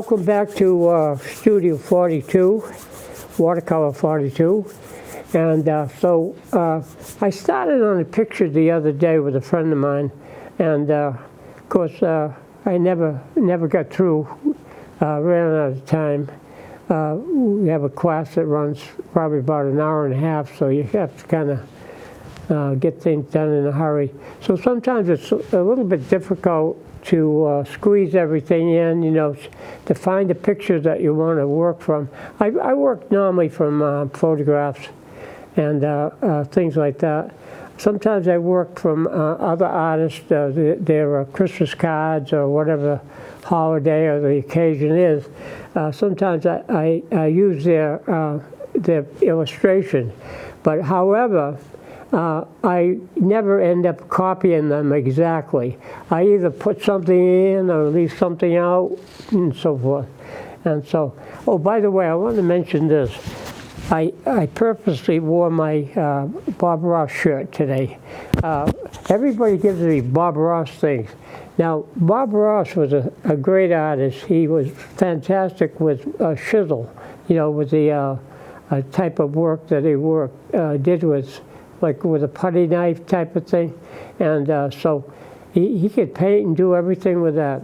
Welcome back to Studio 42, Watercolor 42. And I started on a picture the other day with a friend of mine, and of course I never got through, ran out of time. We have a class that runs probably about an hour and a half, so you have to kind of get things done in a hurry. So sometimes it's a little bit difficult to squeeze everything in, to find a picture that you want to work from. I work normally from photographs and things like that. Sometimes I work from other artists, their Christmas cards or whatever holiday or the occasion is. Sometimes I use their illustration, but however, I never end up copying them exactly. I either put something in or leave something out and so forth. And so, oh, by the way, I want to mention this. I purposely wore my Bob Ross shirt today. Everybody gives me Bob Ross things. Now, Bob Ross was a great artist. He was fantastic with chisel, with the type of work that he did with, like with a putty knife type of thing. And so he could paint and do everything with that.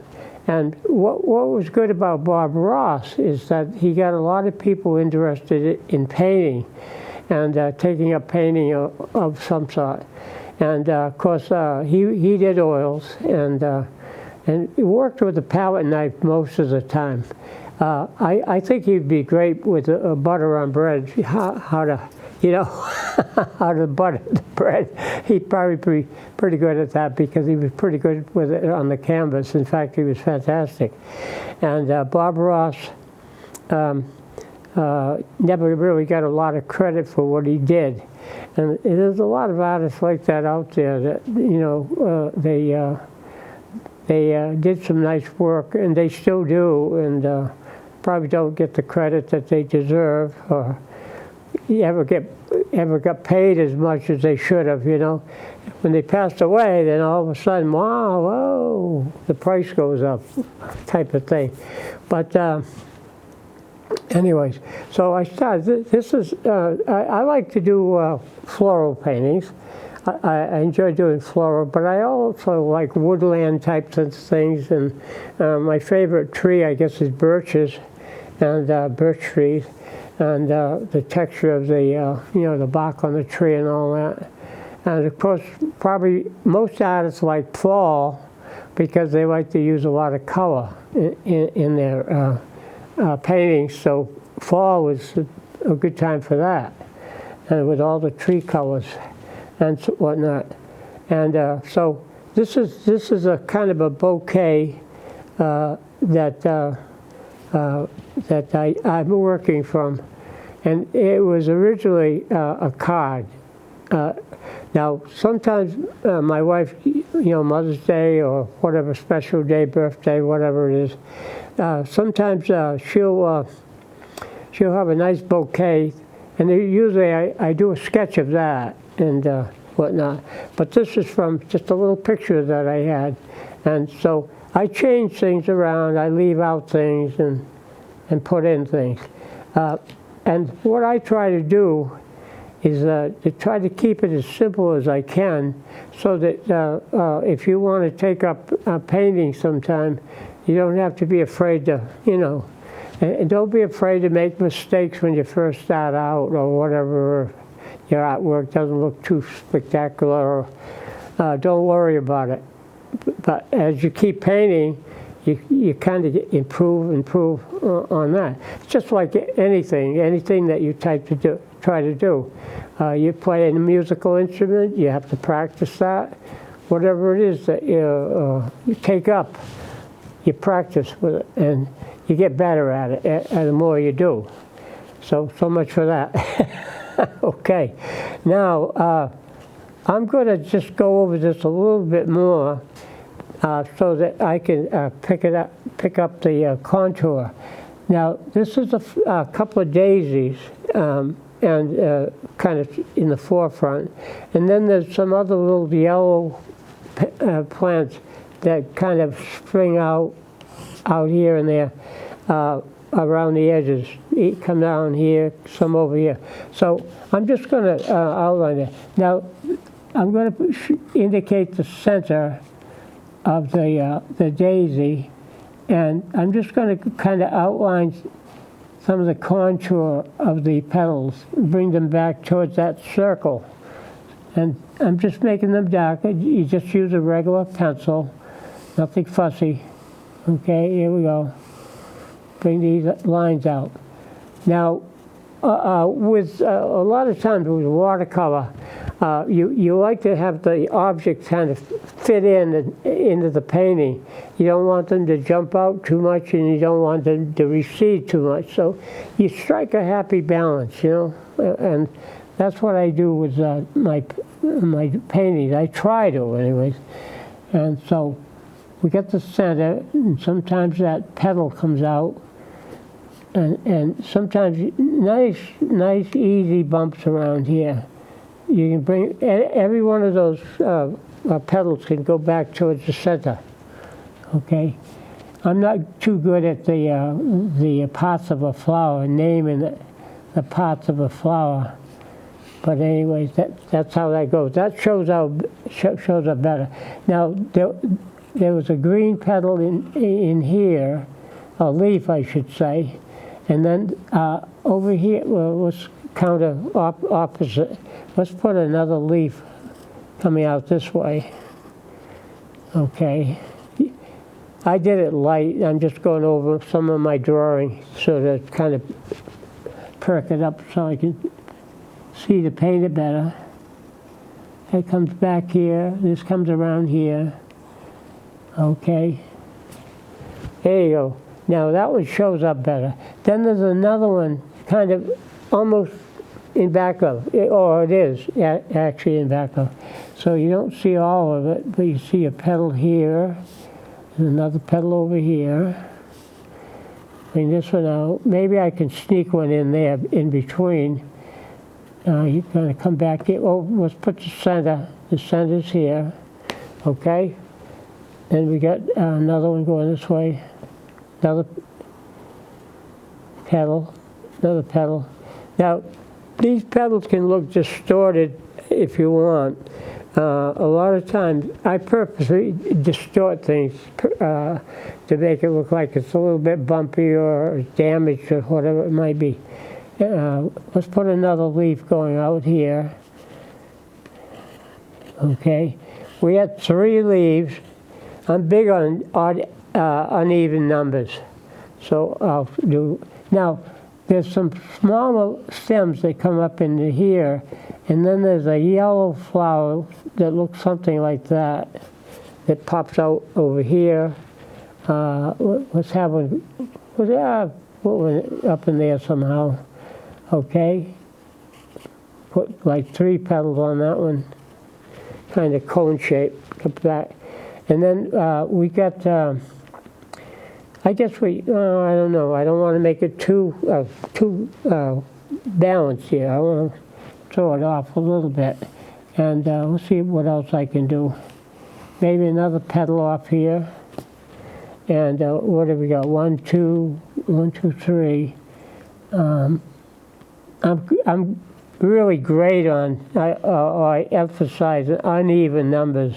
And what was good about Bob Ross is that he got a lot of people interested in painting and taking up painting of some sort. And of course, he did oils and he worked with a palette knife most of the time. I think he'd be great with butter on bread, how to how to butter the bread. He'd probably be pretty good at that because he was pretty good with it on the canvas. In fact, he was fantastic. And Bob Ross never really got a lot of credit for what he did. And there's a lot of artists like that out there that, they did some nice work, and they still do, and probably don't get the credit that they deserve, or ever got paid as much as they should have, When they passed away, then all of a sudden, wow, whoa, the price goes up, type of thing. But anyways, so I started, this is, I like to do floral paintings. I enjoy doing floral, but I also like woodland types of things, and my favorite tree, I guess, is birches, and birch trees. And the texture of the, the bark on the tree and all that. And of course, probably most artists like fall because they like to use a lot of color in their paintings. So fall is a good time for that, and with all the tree colors and whatnot. And so this is a kind of a bouquet that I'm working from, and it was originally a card. Now, sometimes my wife, Mother's Day or whatever special day, birthday, whatever it is, sometimes she'll have a nice bouquet, and usually I do a sketch of that and whatnot. But this is from just a little picture that I had, and so I change things around, I leave out things and put in things. And what I try to do is to try to keep it as simple as I can, so that if you want to take up painting sometime, you don't have to be afraid to, and don't be afraid to make mistakes when you first start out or whatever, your artwork doesn't look too spectacular, or don't worry about it. But as you keep painting, you kind of improve on that. It's just like anything that you try to do. You play a musical instrument, you have to practice that. Whatever it is that you take up, you practice with it, and you get better at it the more you do. So much for that. Okay, now I'm going to just go over this a little bit more so that I can pick up the contour. Now, this is a couple of daisies, and kind of in the forefront, and then there's some other little yellow plants that kind of spring out here and there. around the edges. Come down here, some over here. So I'm just going to outline it. Now, I'm going to indicate the center of the daisy, and I'm just going to kind of outline some of the contour of the petals, bring them back towards that circle. And I'm just making them darker. You just use a regular pencil, nothing fussy. Okay, here we go. Bring these lines out. Now, with a lot of times with watercolor, you like to have the objects kind of fit into the painting. You don't want them to jump out too much, and you don't want them to recede too much. So you strike a happy balance, you know, and that's what I do with my paintings. I try to, anyways. And so we get the center, and sometimes that petal comes out. And sometimes nice, easy bumps around here. You can bring, every one of those petals can go back towards the center, okay? I'm not too good at the parts of a flower, naming the parts of a flower. But anyways, that's how that goes. That shows up better. Now, there was a green petal in here, a leaf, I should say. And then over here, well, let's counter opposite. Let's put another leaf coming out this way. Okay. I did it light. I'm just going over some of my drawing so to kind of perk it up so I can see to paint it better. It comes back here. This comes around here. Okay. There you go. Now that one shows up better. Then there's another one kind of almost in background, or it is actually in background. So you don't see all of it, but you see a petal here, and another petal over here. Bring this one out. Maybe I can sneak one in there in between. You're going to come back here. Oh, let's put the center. The center's here. Okay? Then we got another one going this way. Another petal, another petal. Now, these petals can look distorted if you want. A lot of times, I purposely distort things to make it look like it's a little bit bumpy or damaged or whatever it might be. Let's put another leaf going out here. Okay, we had 3 leaves. I'm big on odd, uneven numbers. So I'll do, now there's some smaller stems that come up into here, and then there's a yellow flower that looks something like that pops out over here. Let's have one, put one up in there somehow. Okay, put like 3 petals on that one, kind of cone shape, up back. And then we got, I guess I don't know. I don't want to make it too balanced here. I want to throw it off a little bit. And we'll see what else I can do. Maybe another petal off here. And what have we got? 1, 2, 1, 2, 3. I'm really great on, I emphasize uneven numbers.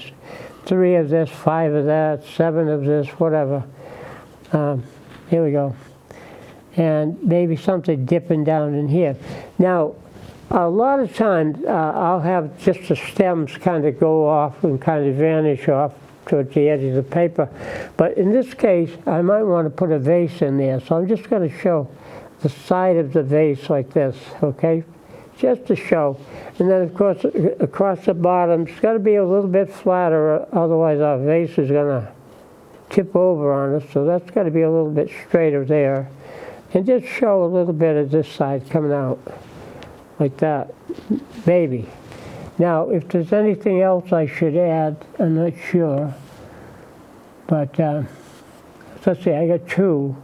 3 of this, 5 of that, 7 of this, whatever. Here we go. And maybe something dipping down in here. Now, a lot of times I'll have just the stems kind of go off and kind of vanish off towards the edge of the paper. But in this case, I might want to put a vase in there. So I'm just going to show the side of the vase like this, okay? Just to show. And then, of course, across the bottom, it's got to be a little bit flatter, otherwise our vase is going to tip over on us. So that's got to be a little bit straighter there. And just show a little bit of this side coming out, like that, maybe. Now, if there's anything else I should add, I'm not sure. But let's see, I got 2.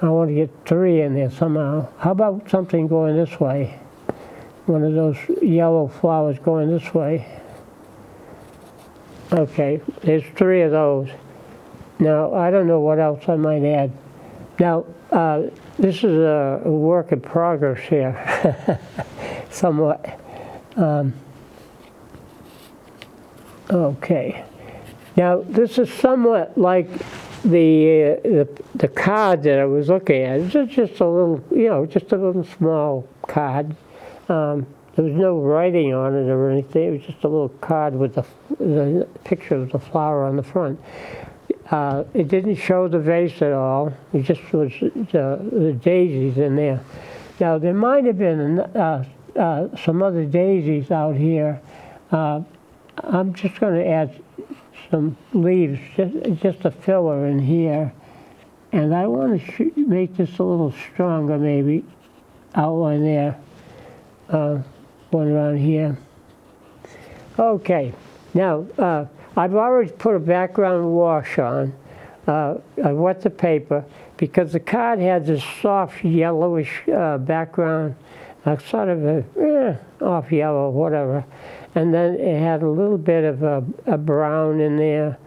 I want to get 3 in there somehow. How about something going this way? One of those yellow flowers going this way. Okay, there's 3 of those. Now, I don't know what else I might add. Now, this is a work in progress here, somewhat. Okay. Now, this is somewhat like the card that I was looking at. It's just a little, just a little small card. There was no writing on it or anything. It was just a little card with the picture of the flower on the front. It didn't show the vase at all. It just was the daisies in there. Now, there might have been some other daisies out here. I'm just going to add some leaves, just a filler in here. And I want to make this a little stronger, maybe. Outline there. One around here. Okay. Now, I've already put a background wash on. I wet the paper because the card had this soft yellowish background, sort of a off yellow, whatever. And then it had a little bit of a brown in there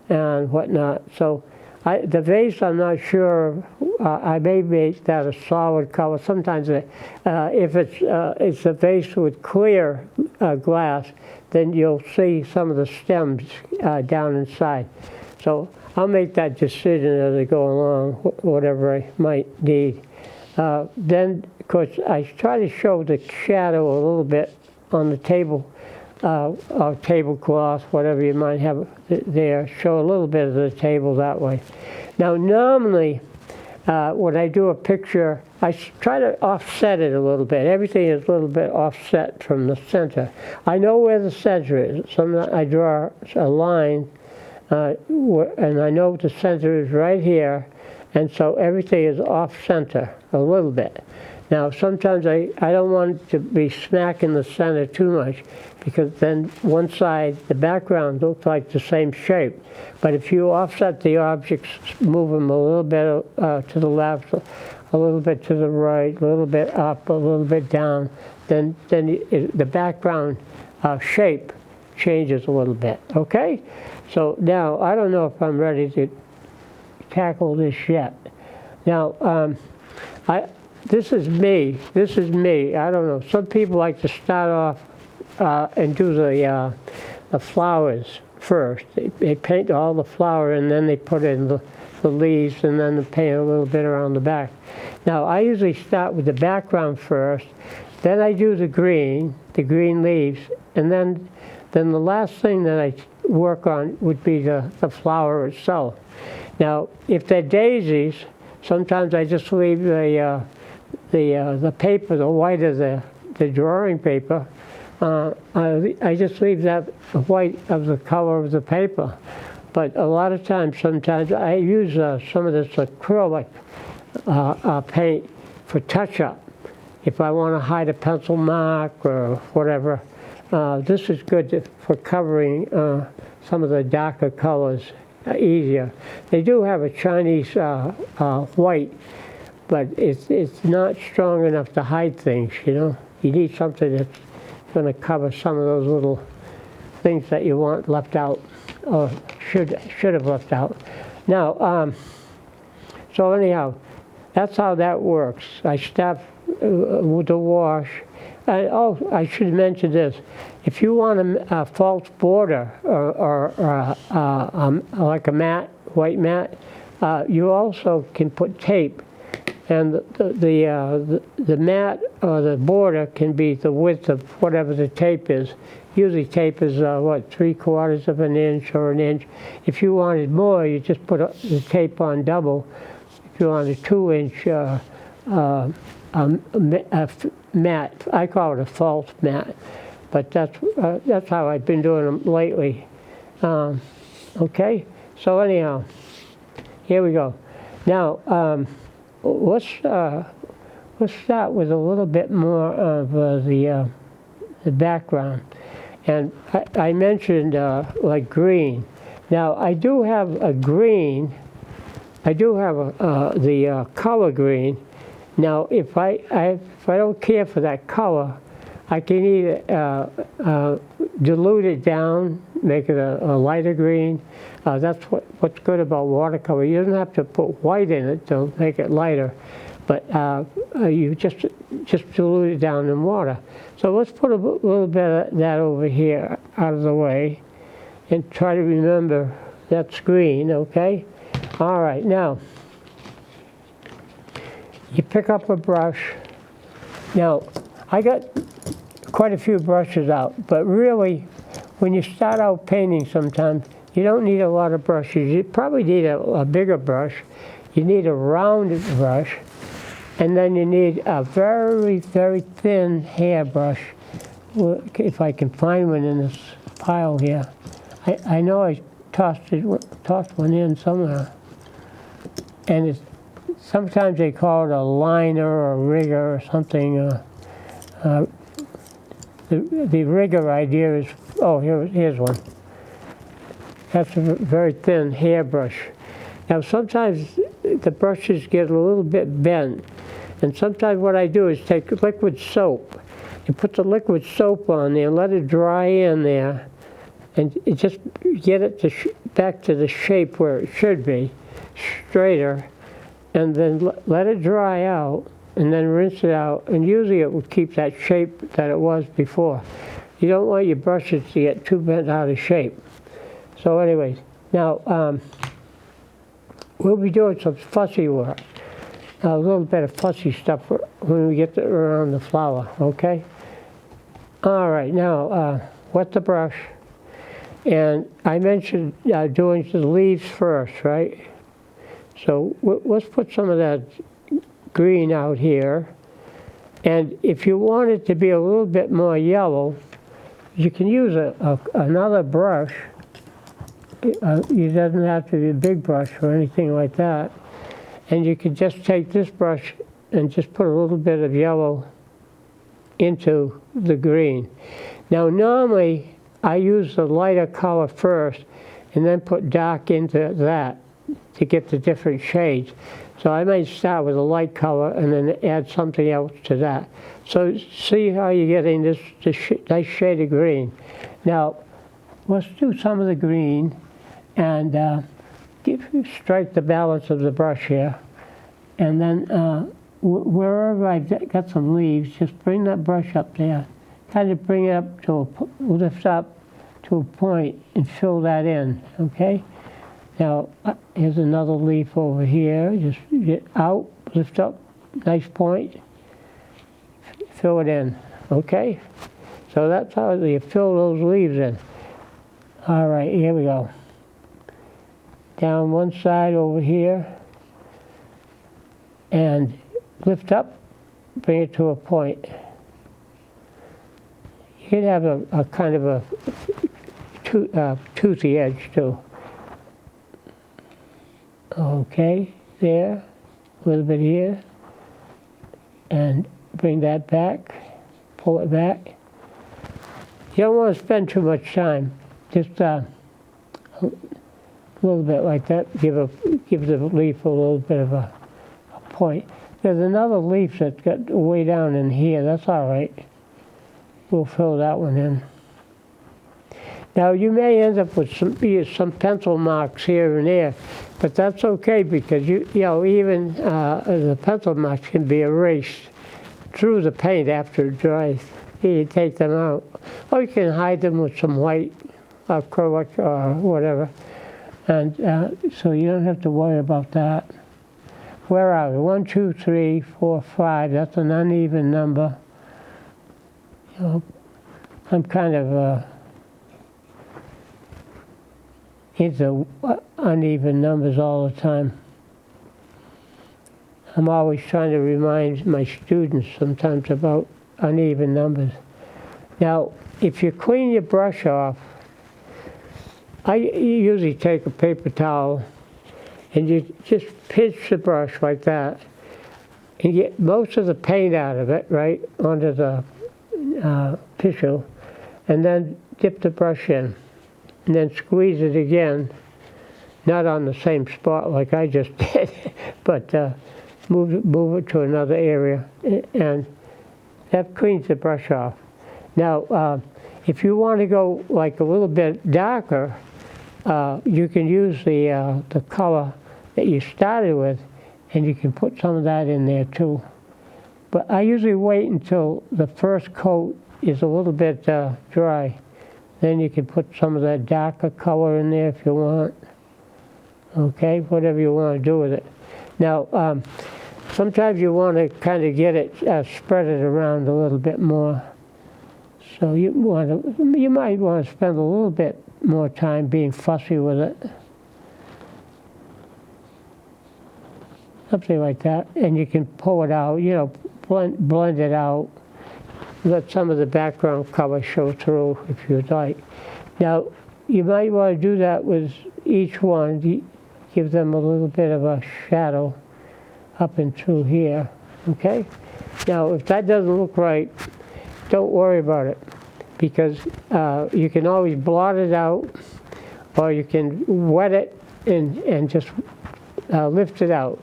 and whatnot. So the vase, I'm not sure. I may make that a solid color. Sometimes if it's a vase with clear glass, then you'll see some of the stems down inside. So I'll make that decision as I go along, whatever I might need. Then, of course, I try to show the shadow a little bit on the table, or tablecloth, whatever you might have there. Show a little bit of the table that way. Now, normally, when I do a picture, I try to offset it a little bit. Everything is a little bit offset from the center. I know where the center is. Sometimes I draw a line, and I know the center is right here, and so everything is off-center a little bit. Now, sometimes I don't want it to be smack in the center too much, because then one side, the background, looks like the same shape. But if you offset the objects, move them a little bit to the left, a little bit to the right, a little bit up, a little bit down, then the background shape changes a little bit, okay? So now, I don't know if I'm ready to tackle this yet. Now, this is me. I don't know. Some people like to start off and do the flowers first. They paint all the flower and then they put in the leaves and then they paint a little bit around the back. Now, I usually start with the background first, then I do the green leaves, and then the last thing that I work on would be the flower itself. Now, if they're daisies, sometimes I just leave the paper, the white of the drawing paper, I just leave that white of the color of the paper. But a lot of times, sometimes I use some of this acrylic paint for touch-up. If I want to hide a pencil mark or whatever, this is good for covering some of the darker colors easier. They do have a Chinese white, but it's not strong enough to hide things, You need something that's going to cover some of those little things that you want left out, or should have left out. Now, so anyhow, that's how that works. I start with the wash. I should mention this. If you want a false border or like a matte, white matte, you also can put tape. And the mat or the border can be the width of whatever the tape is. Usually tape is, 3/4 of an inch or an inch. If you wanted more, you just put the tape on double. If you want a 2-inch mat, I call it a false mat. But that's how I've been doing them lately. Okay, so anyhow, here we go. Now, let's start with a little bit more of the background. And I mentioned like green. Now I do have a green. I do have the color green. Now if I don't care for that color, I can either dilute it down, make it a lighter green. That's what's good about watercolor. You don't have to put white in it to make it lighter, but you just dilute it down in water. So let's put a little bit of that over here out of the way and try to remember that's green, okay? All right, now you pick up a brush. Now, I got quite a few brushes out, but really, when you start out painting sometimes, you don't need a lot of brushes. You probably need a bigger brush. You need a rounded brush, and then you need a very, very thin hairbrush, if I can find one in this pile here. I know I tossed one in somewhere, and sometimes they call it a liner or a rigger or something. The rigger idea is, oh, here's one. That's a very thin hairbrush. Now sometimes the brushes get a little bit bent, and sometimes what I do is take liquid soap and put the liquid soap on there and let it dry in there, and just get it back to the shape where it should be, straighter, and then let it dry out, and then rinse it out, and usually it will keep that shape that it was before. You don't want your brushes to get too bent out of shape. So anyways, now we'll be doing some fussy work, a little bit of fussy stuff when we get around the flower, okay? All right, now wet the brush, and I mentioned doing the leaves first, right? So let's put some of that green out here, and if you want it to be a little bit more yellow, you can use another brush. It doesn't have to be a big brush or anything like that, and you can just take this brush and just put a little bit of yellow into the green. Now normally I use the lighter color first and then put dark into that to get the different shades. So I might start with a light color and then add something else to that. So see how you're getting this nice shade of green. Now let's do some of the green and strike the balance of the brush here. And then wherever I've got some leaves, just bring that brush up there. Kind of bring it up to lift up to a point and fill that in, okay? Now, here's another leaf over here. Just get out, lift up, nice point, fill it in, okay? So that's how you fill those leaves in. All right, here we go. Down one side over here, and lift up, bring it to a point. You can have a kind of a toothy edge too. Okay, there, a little bit here, and bring that back, pull it back. You don't want to spend too much time, just a little bit like that, give the leaf a little bit of a point. There's another leaf that's got way down in here, that's all right. We'll fill that one in. Now you may end up with some pencil marks here and there, but that's okay because you know even the pencil marks can be erased through the paint after it dries. You take them out, or you can hide them with some white acrylic or whatever, and so you don't have to worry about that. Where are we? 1, 2, 3, 4, 5. That's an uneven number. You know, I'm kind of into uneven numbers all the time. I'm always trying to remind my students sometimes about uneven numbers. Now, if you clean your brush off, I usually take a paper towel and you just pinch the brush like that and get most of the paint out of it, right, onto the tissue, and then dip the brush in. And then squeeze it again, not on the same spot like I just did, but move it to another area, and that cleans the brush off. Now, if you want to go like a little bit darker, you can use the color that you started with, and you can put some of that in there too. But I usually wait until the first coat is a little bit dry. Then you can put some of that darker color in there if you want. Okay, whatever you want to do with it. Now, sometimes you want to kind of get it, spread it around a little bit more. So you might want to spend a little bit more time being fussy with it. Something like that. And you can pull it out, blend it out. Let some of the background color show through if you'd like. Now, you might want to do that with each one. Give them a little bit of a shadow up and through here, okay? Now, if that doesn't look right, don't worry about it, because you can always blot it out, or you can wet it and just lift it out.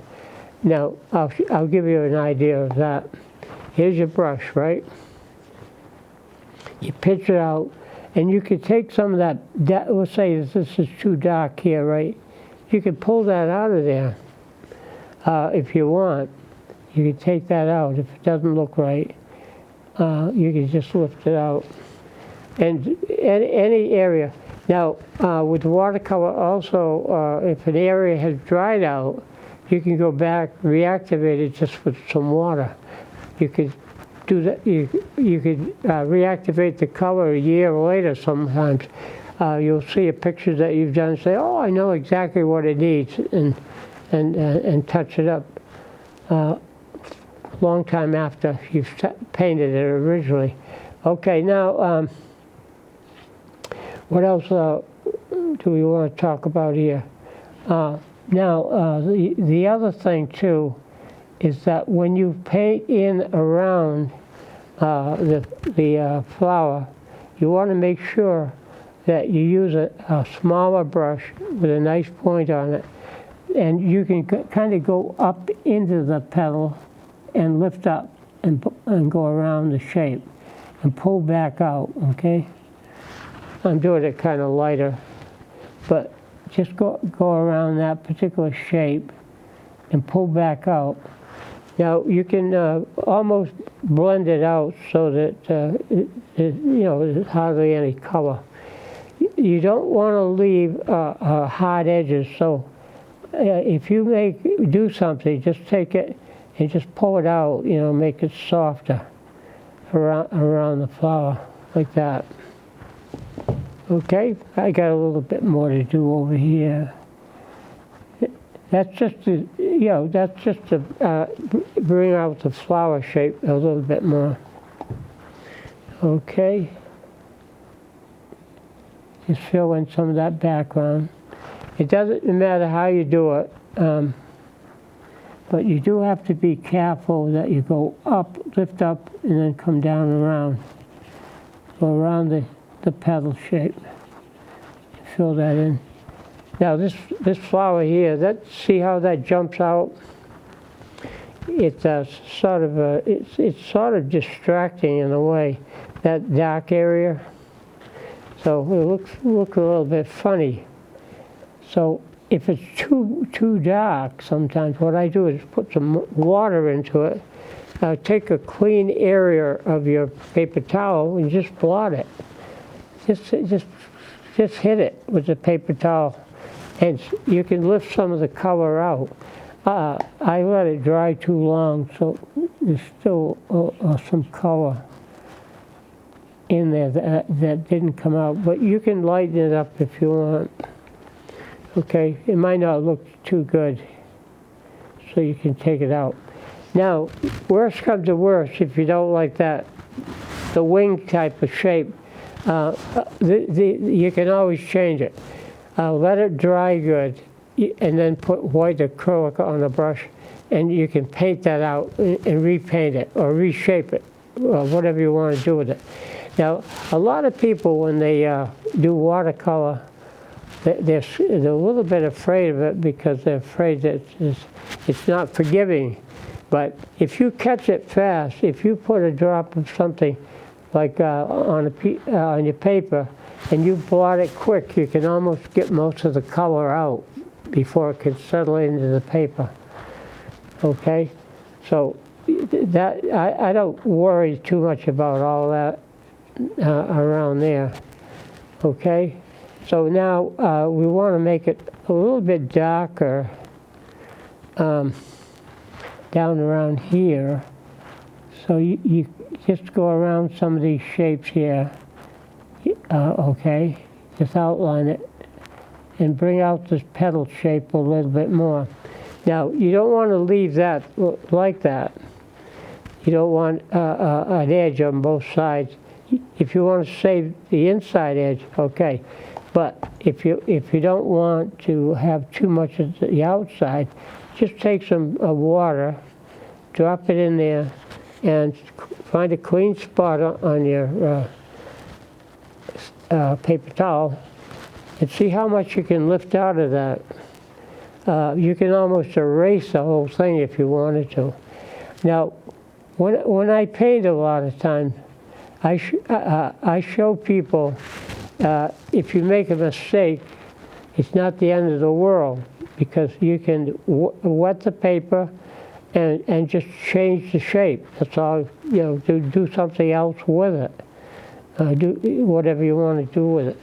Now, I'll give you an idea of that. Here's your brush, right? You pitch it out, and you can take some of that, let's say this is too dark here, right? You can pull that out of there if you want. You can take that out if it doesn't look right. You can just lift it out. And any area. Now, with watercolor also, if an area has dried out, you can go back, reactivate it just with some water. You could do that. You could reactivate the color a year later sometimes. You'll see a picture that you've done and say, oh, I know exactly what it needs, and touch it up long time after you've painted it originally. Okay, now, what else do we want to talk about here? Now, the other thing, too, is that when you paint in around the flower, you want to make sure that you use a smaller brush with a nice point on it, and you can kind of go up into the petal and lift up and go around the shape and pull back out, okay? I'm doing it kind of lighter, but just go around that particular shape and pull back out. Now, you can almost blend it out so that, there's hardly any color. You don't want to leave hard edges, so if you do something, just take it and just pull it out, make it softer around the flower, like that. Okay, I got a little bit more to do over here. That's just to, bring out the flower shape a little bit more. Okay. Just fill in some of that background. It doesn't matter how you do it, but you do have to be careful that you go up, lift up, and then come down around. Go around the petal shape. Fill that in. Now this flower here, see how that jumps out? It's sort of distracting in a way, that dark area. So it looks a little bit funny. So if it's too dark, sometimes what I do is put some water into it. Take a clean area of your paper towel and just blot it. Just hit it with the paper towel, and you can lift some of the color out. I let it dry too long, so there's still some color in there that didn't come out, but you can lighten it up if you want. Okay, it might not look too good, so you can take it out. Now, worst comes to worst, if you don't like that, the wing type of shape, you can always change it. Let it dry good, and then put white acrylic on the brush, and you can paint that out and repaint it or reshape it, or whatever you want to do with it. Now, a lot of people, when they do watercolor, they're a little bit afraid of it because they're afraid that it's not forgiving. But if you catch it fast, if you put a drop of something like on your paper, and you blot it quick, you can almost get most of the color out before it can settle into the paper. Okay, so that I don't worry too much about all that around there. Okay, so now we want to make it a little bit darker down around here. So you just go around some of these shapes here, okay, just outline it and bring out this petal shape a little bit more. Now, you don't want to leave that like that. You don't want an edge on both sides. If you want to save the inside edge, okay. But if you don't want to have too much of the outside, just take some water, drop it in there, and find a clean spot on your paper towel and see how much you can lift out of that. You can almost erase the whole thing if you wanted to. Now, when I paint a lot of times, I show people if you make a mistake, it's not the end of the world, because you can wet the paper and just change the shape. That's all, you know, do something else with it. Do whatever you want to do with it.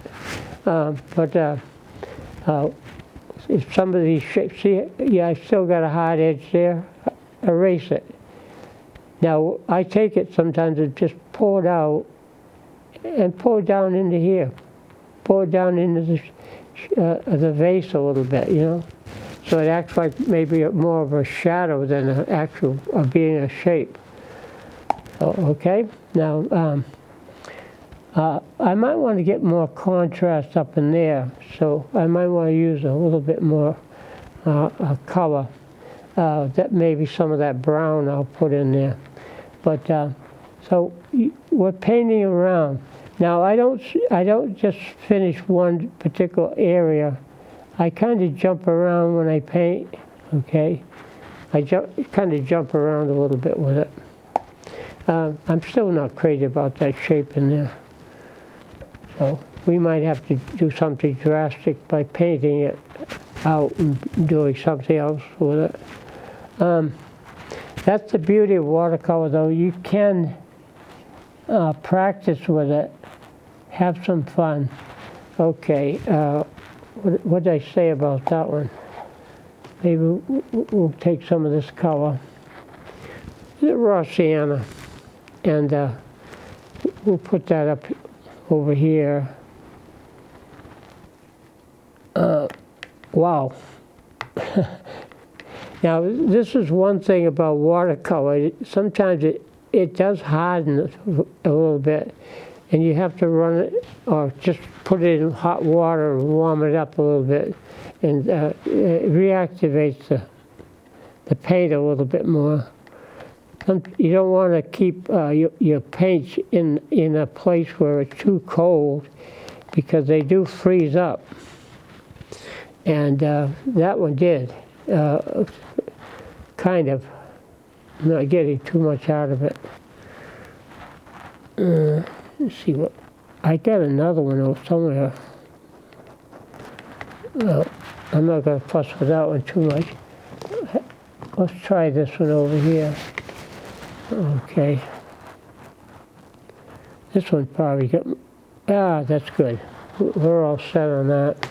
If some of these shapes, see, yeah, I still got a hard edge there, erase it. Now, I take it sometimes and just pull it out and pull it down into here. Pull it down into the vase a little bit, you know? So it acts like maybe more of a shadow than an actual being a shape. Okay, now I might want to get more contrast up in there, so I might want to use a little bit more color. That maybe some of that brown I'll put in there. But so we're painting around. Now I don't just finish one particular area. I kind of jump around when I paint. Okay, I kind of jump around a little bit with it. I'm still not crazy about that shape in there. So we might have to do something drastic by painting it out and doing something else with it. That's the beauty of watercolor, though. You can practice with it, have some fun. Okay, what did I say about that one? Maybe we'll take some of this color, the raw sienna, and we'll put that up over here. Wow. Now, this is one thing about watercolor. Sometimes it does harden a little bit, and you have to run it, or just put it in hot water and warm it up a little bit, and it reactivates the paint a little bit more. You don't want to keep your paints in a place where it's too cold, because they do freeze up. And that one did. Kind of. I'm not getting too much out of it. Let's see what. I got another one over somewhere. I'm not going to fuss with that one too much. Let's try this one over here. Okay. This one probably got. That's good. We're all set on that.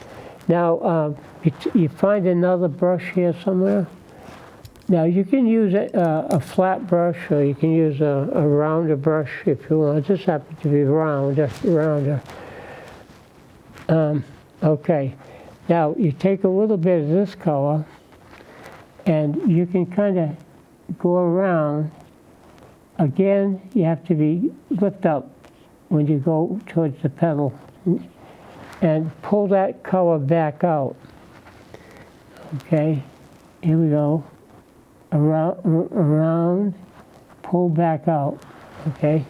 Now, you find another brush here somewhere. Now, you can use a flat brush, or you can use a rounder brush if you want. This happens to be rounder. Okay. Now, you take a little bit of this color, and you can kind of go around. Again, you have to lift up when you go towards the petal, and pull that color back out. Okay, here we go. Around, pull back out. Okay,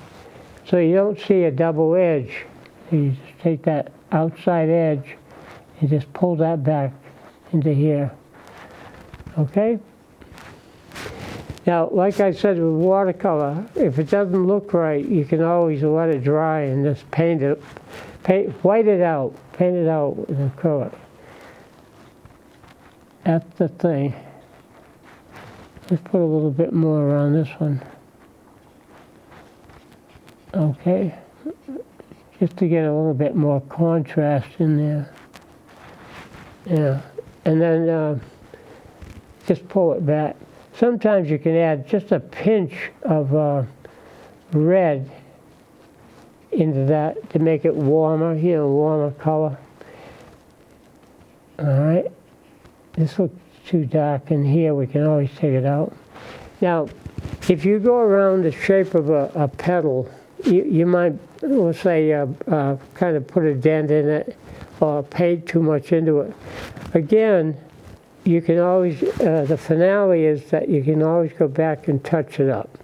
so you don't see a double edge. You just take that outside edge and just pull that back into here. Okay. Now, like I said with watercolor, if it doesn't look right, you can always let it dry and just paint it, white it out, paint it out with acrylic. That's the thing. Let's put a little bit more around this one. Okay, just to get a little bit more contrast in there. Yeah, and then just pull it back. Sometimes you can add just a pinch of red into that to make it warmer, warmer color. All right, this looks too dark in here, we can always take it out. Now, if you go around the shape of a petal, you might, let's say, kind of put a dent in it or paint too much into it. Again, you can always, the finale is that you can always go back and touch it up.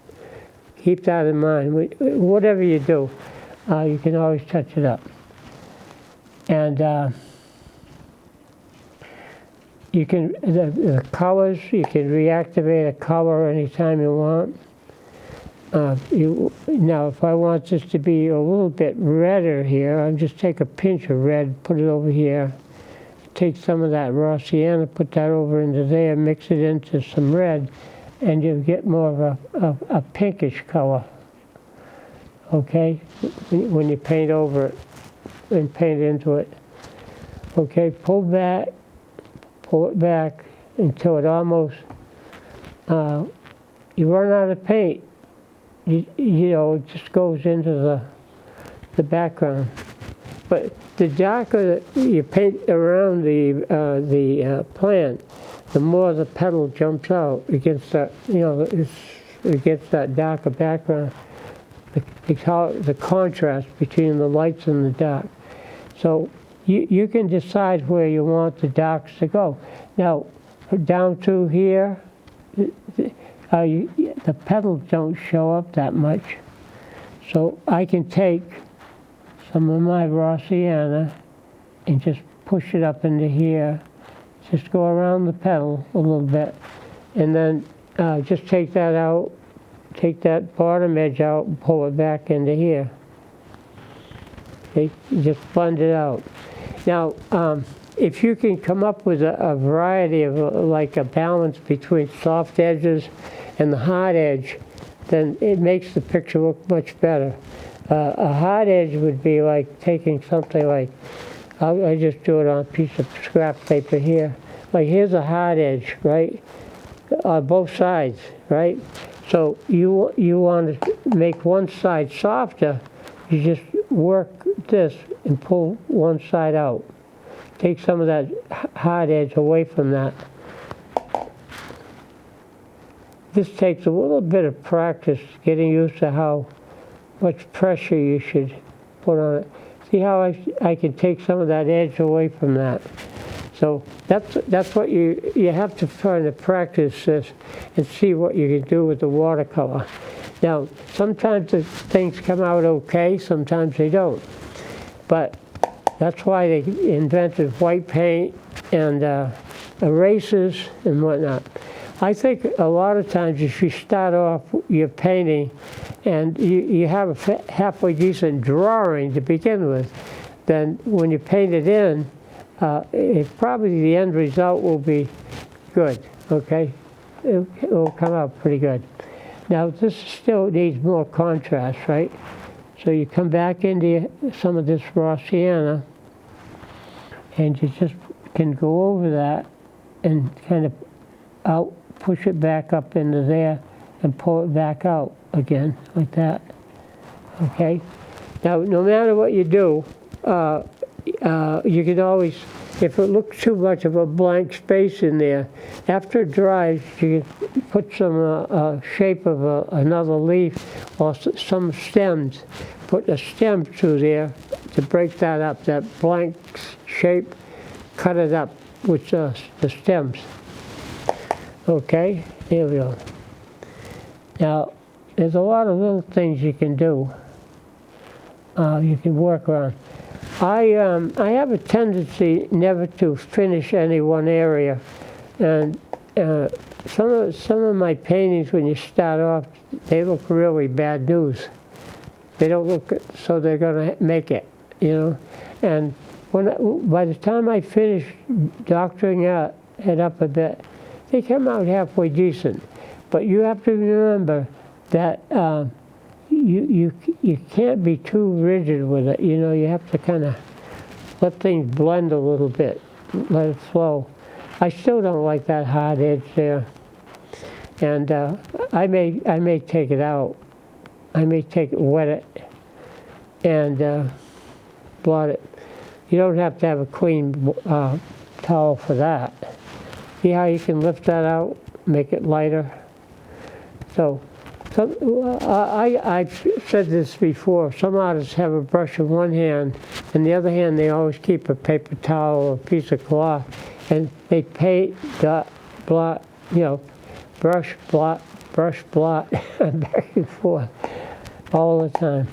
Keep that in mind. Whatever you do, you can always touch it up. And you can, the colors, you can reactivate a color anytime you want. Now, if I want this to be a little bit redder here, I'll just take a pinch of red, put it over here. Take some of that raw sienna, put that over into there, mix it into some red, and you'll get more of a pinkish color, okay, when you paint over it and paint into it. Okay, pull it back until it almost, you run out of paint. You know, it just goes into the background. But the darker you paint around the plant, the more the petal jumps out against that, against that darker background. The contrast between the lights and the dark. So you can decide where you want the darks to go. Now, down to here, the petals don't show up that much. So I can take some of my raw sienna and just push it up into here. Just go around the petal a little bit. And then just take that out, take that bottom edge out and pull it back into here. Okay, just blend it out. Now, if you can come up with a variety of like a balance between soft edges and the hard edge, then it makes the picture look much better. A hard edge would be like taking something like, I just do it on a piece of scrap paper here. Like here's a hard edge, right? On both sides, right? So you want to make one side softer, you just work this and pull one side out. Take some of that hard edge away from that. This takes a little bit of practice getting used to how much pressure you should put on it. See how I can take some of that edge away from that. So that's what you have to try to practice this and see what you can do with the watercolor. Now, sometimes the things come out okay, sometimes they don't. But that's why they invented white paint and erasers and whatnot. I think a lot of times if you start off your painting and you have a halfway decent drawing to begin with, then when you paint it in, probably the end result will be good, okay? It will come out pretty good. Now this still needs more contrast, right? So you come back into some of this raw sienna and you just can go over that and kind of push it back up into there and pull it back out again, like that, okay? Now, no matter what you do, you can always, if it looks too much of a blank space in there, after it dries, you can put some shape of another leaf or some stems. Put a stem through there to break that up, that blank shape, cut it up with the stems. Okay, here we go. Now, there's a lot of little things you can do. You can work around. I have a tendency never to finish any one area, and some of my paintings, when you start off, they look really bad news. They don't look good, so they're going to make it, you know. And by the time I finish doctoring it up a bit, they come out halfway decent. But you have to remember that you can't be too rigid with it. You know, you have to kind of let things blend a little bit, let it flow. I still don't like that hard edge there, and I may take it out. I may wet it and blot it. You don't have to have a clean towel for that. See how you can lift that out, make it lighter? So I've said this before, some artists have a brush in one hand, and the other hand they always keep a paper towel or a piece of cloth, and they paint, dot, blot, you know, brush, blot, back and forth all the time.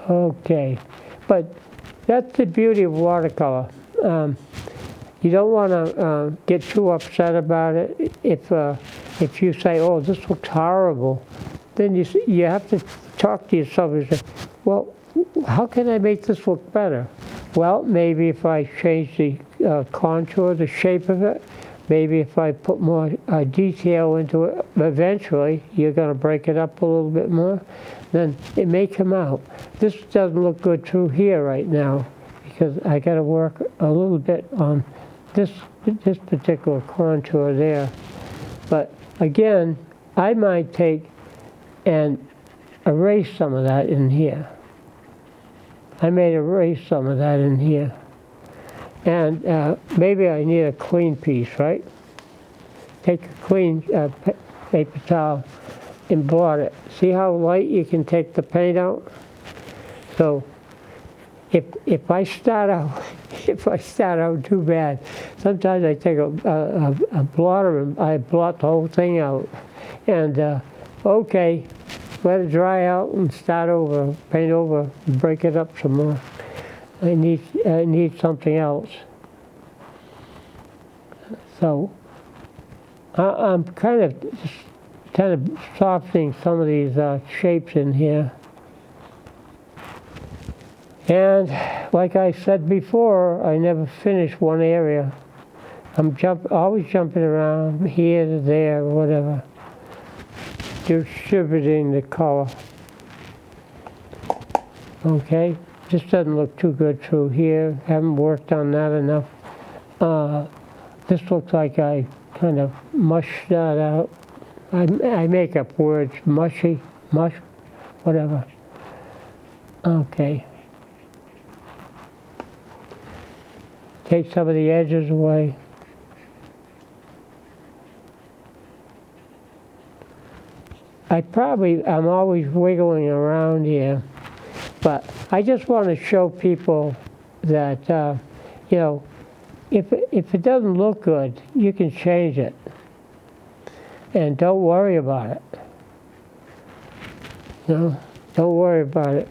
Okay, but that's the beauty of watercolor. You don't want to get too upset about it. If you say, "Oh, this looks horrible," then you have to talk to yourself and say, "Well, how can I make this look better?" Well, maybe if I change the contour, the shape of it, maybe if I put more detail into it, eventually you're going to break it up a little bit more, then it may come out. This doesn't look good through here right now because I got to work a little bit on this particular contour there. But again, I might take and erase some of that in here. I may erase some of that in here. And maybe I need a clean piece, right? Take a clean paper towel and blot it. See how light you can take the paint out? So if I start out too bad, sometimes I take a blotter and I blot the whole thing out. And okay, let it dry out and start over, paint over, break it up some more. I need something else. So I'm kind of softening some of these shapes in here. And like I said before, I never finish one area. I'm always jumping around here to there, whatever, distributing the color. Okay, just doesn't look too good through here. Haven't worked on that enough. This looks like I kind of mushed that out. I make up words, mush, whatever. Okay. Take some of the edges away. I'm always wiggling around here, but I just want to show people that, you know, if it doesn't look good, you can change it. And don't worry about it. You know, don't worry about it.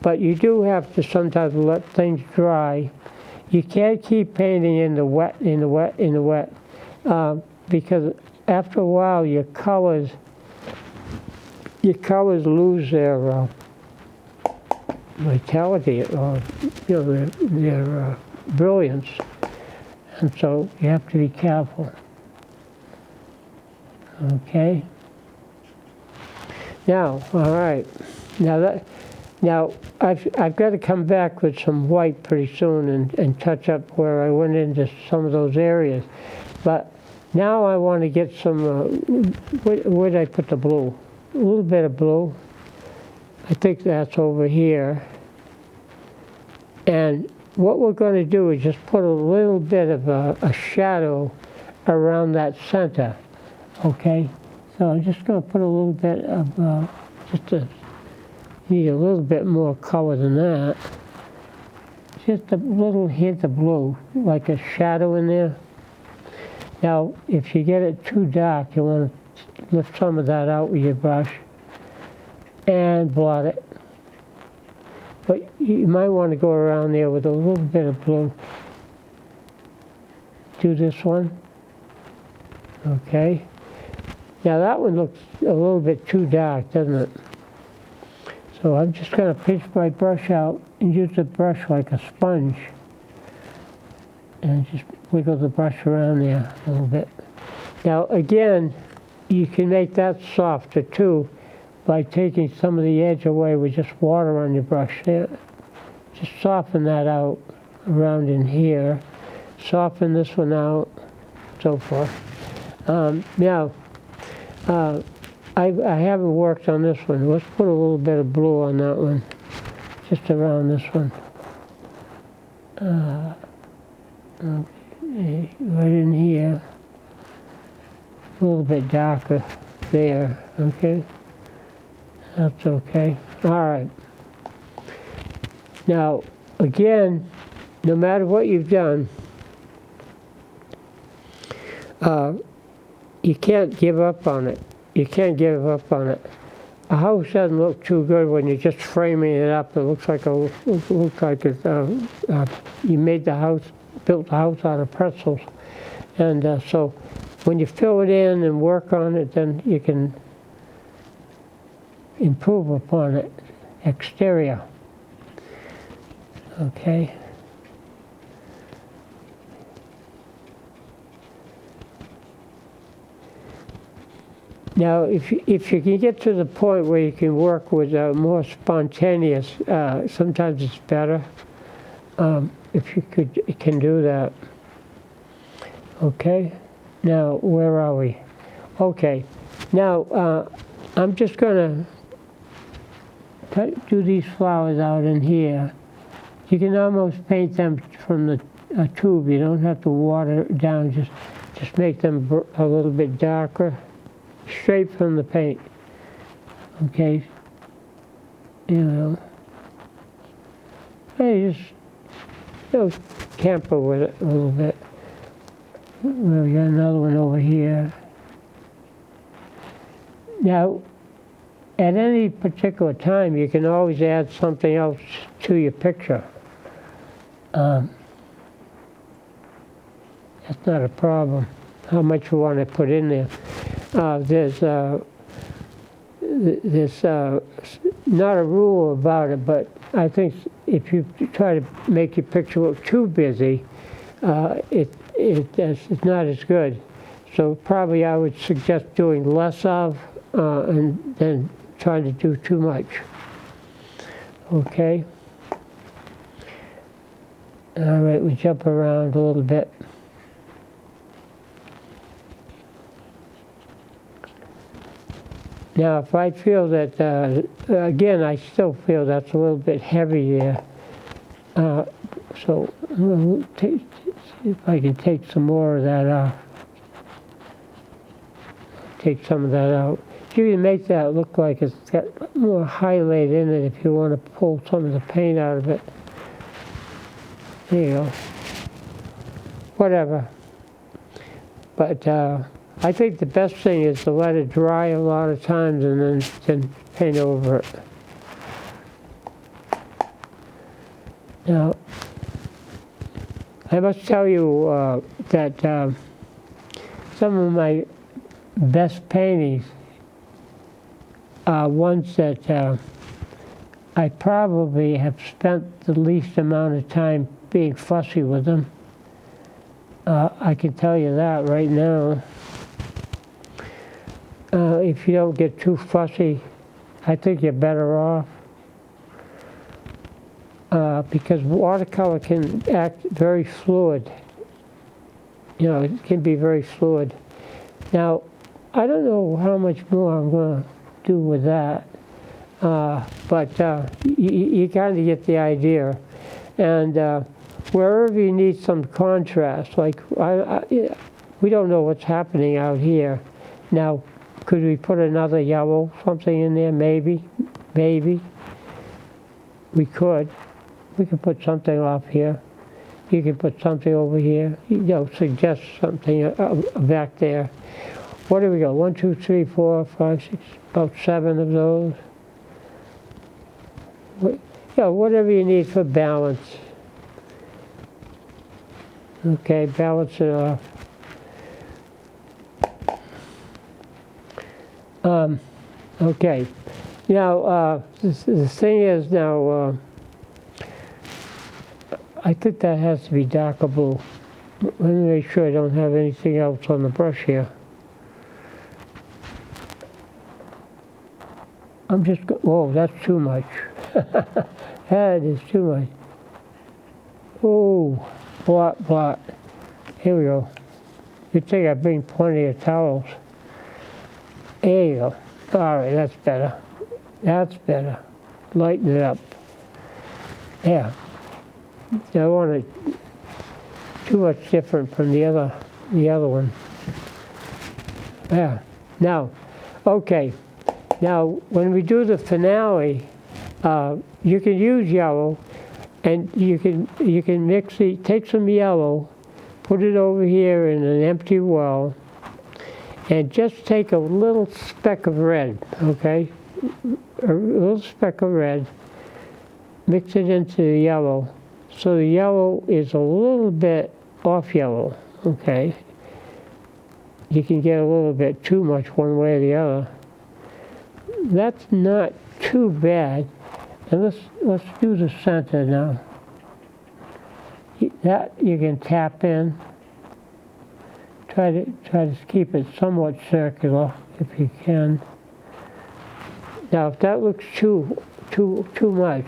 But you do have to sometimes let things dry. You can't keep painting in the wet, because after a while your colors lose their vitality or their brilliance, and so you have to be careful. Okay. Now, all right. Now I've got to come back with some white pretty soon and touch up where I went into some of those areas. But now I want to get some, where did I put the blue? A little bit of blue. I think that's over here. And what we're going to do is just put a little bit of a shadow around that center. Okay? So I'm just going to put a little bit of, need a little bit more color than that. Just a little hint of blue, like a shadow in there. Now, if you get it too dark, you want to lift some of that out with your brush and blot it. But you might want to go around there with a little bit of blue, do this one. Okay. Now that one looks a little bit too dark, doesn't it? So I'm just going to pinch my brush out and use the brush like a sponge. And just wiggle the brush around there a little bit. Now again, you can make that softer too by taking some of the edge away with just water on your brush there. Just soften that out around in here. Soften this one out, so forth. Now, I haven't worked on this one. Let's put a little bit of blue on that one, just around this one. Okay, right in here. A little bit darker there, okay? That's okay. All right. Now, again, no matter what you've done, you can't give up on it. You can't give up on it. A house doesn't look too good when you're just framing it up. It looks like you made the house, built the house out of pretzels. And so when you fill it in and work on it, then you can improve upon it. Exterior. Okay. Now, if you can get to the point where you can work with more spontaneous, sometimes it's better if you can do that. Okay. Now, where are we? Okay. Now, I'm just going to do these flowers out in here. You can almost paint them from the tube. You don't have to water it down. Just make them a little bit darker. Straight from the paint. Okay. You know. Hey, just camper with it a little bit. Well, we got another one over here. Now, at any particular time, you can always add something else to your picture. That's not a problem. How much you want to put in there. There's not a rule about it, but I think if you try to make your picture look too busy, it's not as good. So probably I would suggest doing less of and then trying to do too much. Okay. All right, we jump around a little bit. Now, if I feel that, again, I still feel that's a little bit heavy there. So I'm going to see if I can take some more of that off. Take some of that out. You can make that look like it's got more highlight in it if you want to pull some of the paint out of it. There you go. Whatever. But I think the best thing is to let it dry a lot of times and then paint over it. Now, I must tell you that some of my best paintings are ones that I probably have spent the least amount of time being fussy with them. I can tell you that right now. If you don't get too fussy, I think you're better off. Because watercolor can act very fluid. You know, it can be very fluid. Now, I don't know how much more I'm going to do with that, but you kind of get the idea. And wherever you need some contrast, like we don't know what's happening out here. Now, could we put another yellow, something in there? Maybe. We could. We could put something off here. You could put something over here. You know, suggest something back there. What do we got? 1, 2, 3, 4, 5, 6, about 7 of those. Yeah, whatever you need for balance. Okay, balance it off. Okay, now the thing is now, I think that has to be darker blue. Let me make sure I don't have anything else on the brush here. I'm just, whoa, that's too much. That is too much. Oh, blot, blot. Here we go. You'd think I bring plenty of towels. There you go. All right, that's better. That's better. Lighten it up. Yeah. I don't want it too much different from the other one. Yeah. Now, okay. Now, when we do the finale, you can use yellow, and you can mix it. Take some yellow, put it over here in an empty well, and just take a little speck of red. Okay, a little speck of red. Mix it into the yellow, so the yellow is a little bit off yellow. Okay, you can get a little bit too much one way or the other. That's not too bad. And let's do the center now. That you can tap in. Try to keep it somewhat circular if you can. Now, if that looks too much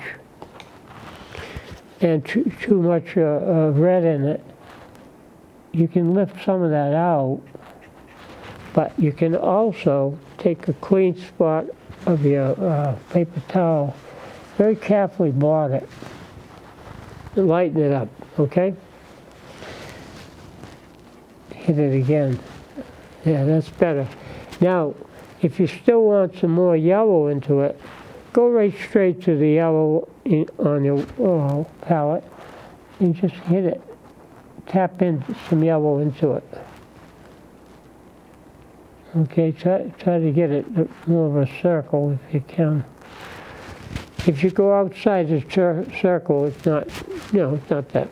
and too much red in it, you can lift some of that out. But you can also take a clean spot of your paper towel, very carefully blot it, and lighten it up, okay? Hit it again. Yeah, that's better. Now, if you still want some more yellow into it, go right straight to the yellow on your palette and just hit it. Tap in some yellow into it. Okay, try to get it more of a circle if you can. If you go outside the circle, it's not, it's not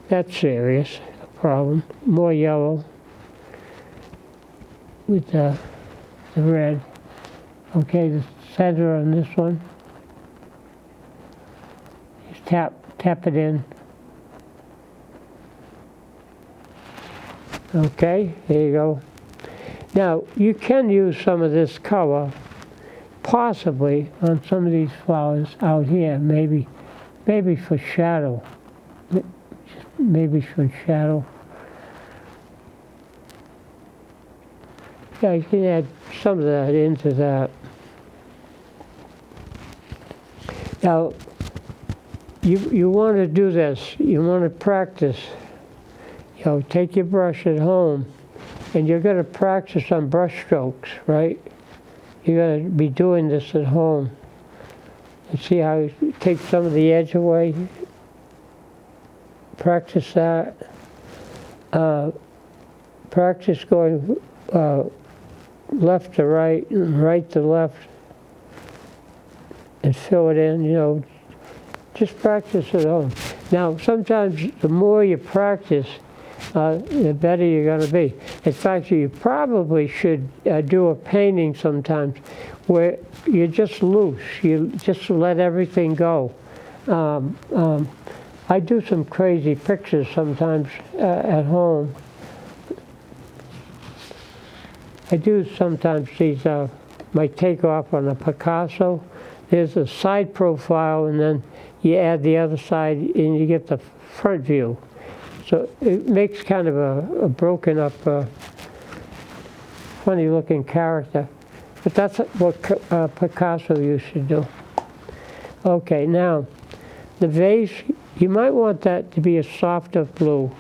that serious a problem. More yellow with the red. Okay, the center on this one. Just tap it in. Okay, there you go. Now, you can use some of this color, possibly on some of these flowers out here, maybe for shadow. Maybe for shadow. Yeah, you can add some of that into that. Now, you want to do this. You want to practice. Take your brush at home. And you're going to practice on brush strokes, right? You're going to be doing this at home. And see how you take some of the edge away. Practice that. Practice going left to right and right to left. And fill it in, Just practice at home. Now, sometimes the more you practice, the better you're going to be. In fact, you probably should do a painting sometimes where you're just loose. You just let everything go. I do some crazy pictures sometimes at home. I do sometimes these, my takeoff on a Picasso. There's a side profile, and then you add the other side, and you get the front view. So it makes kind of a broken up, funny looking character. But that's what Picasso used to do. Okay, now the vase, you might want that to be a softer blue.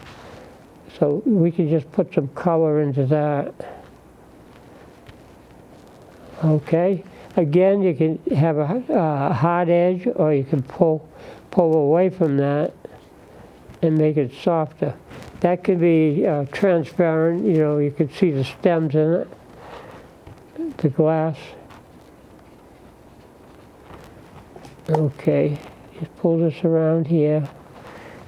So we can just put some color into that. Okay, again, you can have a hard edge, or you can pull away from that and make it softer. That could be transparent, you can see the stems in it, the glass. Okay, just pull this around here.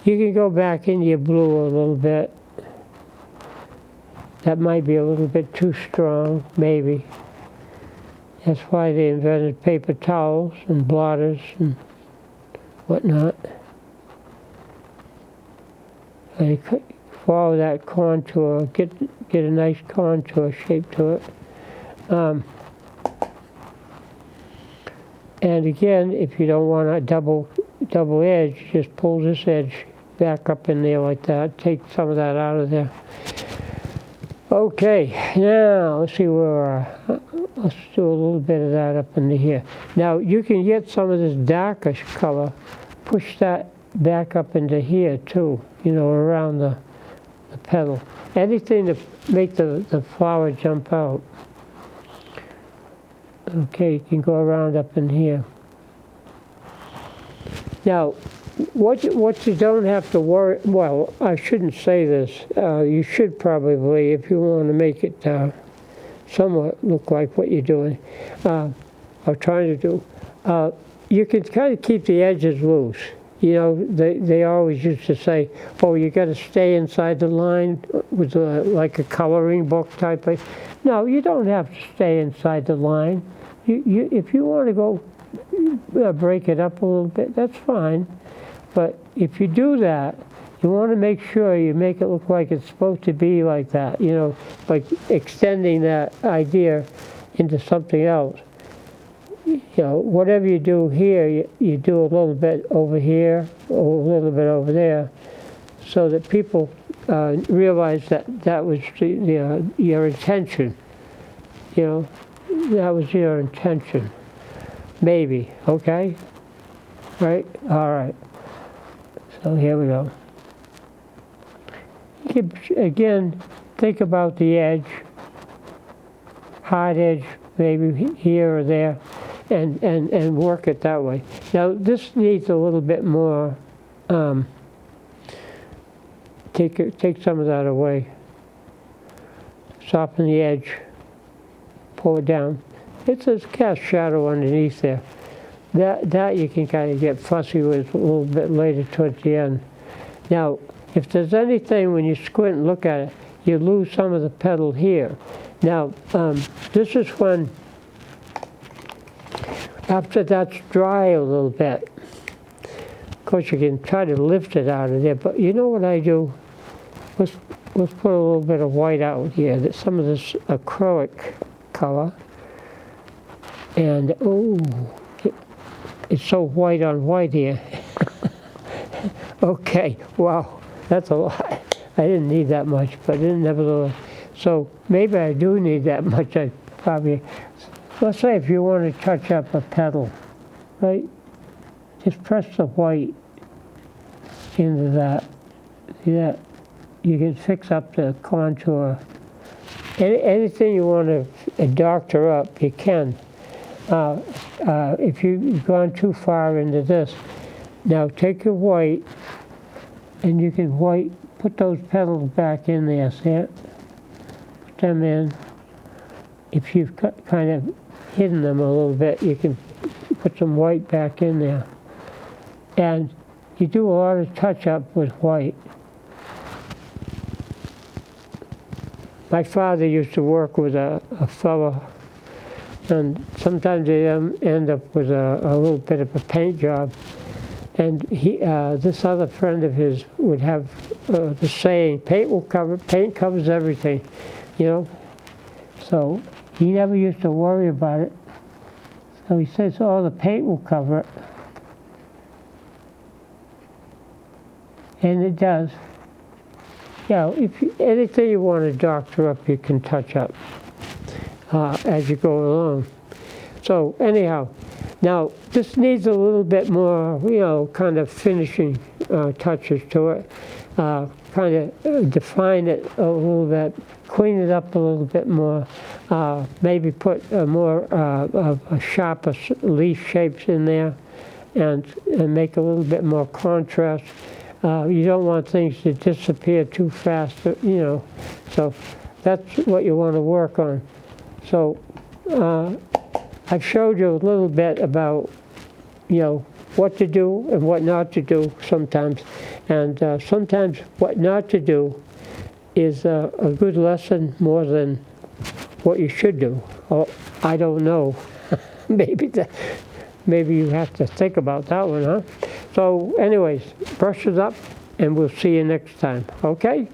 You can go back into your blue a little bit. That might be a little bit too strong, maybe. That's why they invented paper towels and blotters and whatnot. And you follow that contour, get a nice contour shape to it. And again, if you don't want a double edge, just pull this edge back up in there like that. Take some of that out of there. Okay, now let's see where let's do a little bit of that up into here. Now you can get some of this darkish color, push that back up into here too, around the petal. Anything to make the flower jump out. Okay, you can go around up in here. Now, what you don't have to worry, well, I shouldn't say this. You should probably, if you want to make it somewhat look like what you're doing, or trying to do. You can kind of keep the edges loose. They always used to say, oh, you got to stay inside the line with like a coloring book type of. No, you don't have to stay inside the line. If you want to go break it up a little bit, that's fine. But if you do that, you want to make sure you make it look like it's supposed to be like that, like extending that idea into something else. Whatever you do here, you do a little bit over here, or a little bit over there, so that people realize that was your intention. That was your intention. Maybe, okay? Right? All right. So here we go. Again, think about the edge, hard edge, maybe here or there, and work it that way. Now, this needs a little bit more, take some of that away. Soften the edge, pull it down. It's a cast shadow underneath there. That you can kind of get fussy with a little bit later towards the end. Now, if there's anything when you squint and look at it, you lose some of the petal here. Now, this is when, after that's dry a little bit, of course you can try to lift it out of there, but you know what I do? Let's put a little bit of white out here, some of this acrylic color. And, it's so white on white here. Okay, wow, that's a lot. I didn't need that much, but nevertheless. So maybe I do need that much. I probably, let's say if you want to touch up a petal, right? Just press the white into that. See that? You can fix up the contour. Anything you want to doctor up, you can. If you've gone too far into this, now take your white, and you can put those petals back in there, see it? Put them in. If you've kind of hidden them a little bit, you can put some white back in there. And you do a lot of touch-up with white. My father used to work with a fellow, and sometimes they end up with a little bit of a paint job. And this other friend of his would have the saying, paint covers everything, So he never used to worry about it. So he says, oh, the paint will cover it. And it does. Anything you want to doctor up, you can touch up as you go along. So anyhow, now this needs a little bit more, kind of finishing touches to it. Kind of define it a little bit, clean it up a little bit more. Maybe put more of a sharper leaf shapes in there, and make a little bit more contrast. You don't want things to disappear too fast, So that's what you want to work on. So I've showed you a little bit about, what to do and what not to do sometimes. And sometimes what not to do is a good lesson more than what you should do. Oh, I don't know. Maybe you have to think about that one, huh? So anyways, brush it up, and we'll see you next time, okay?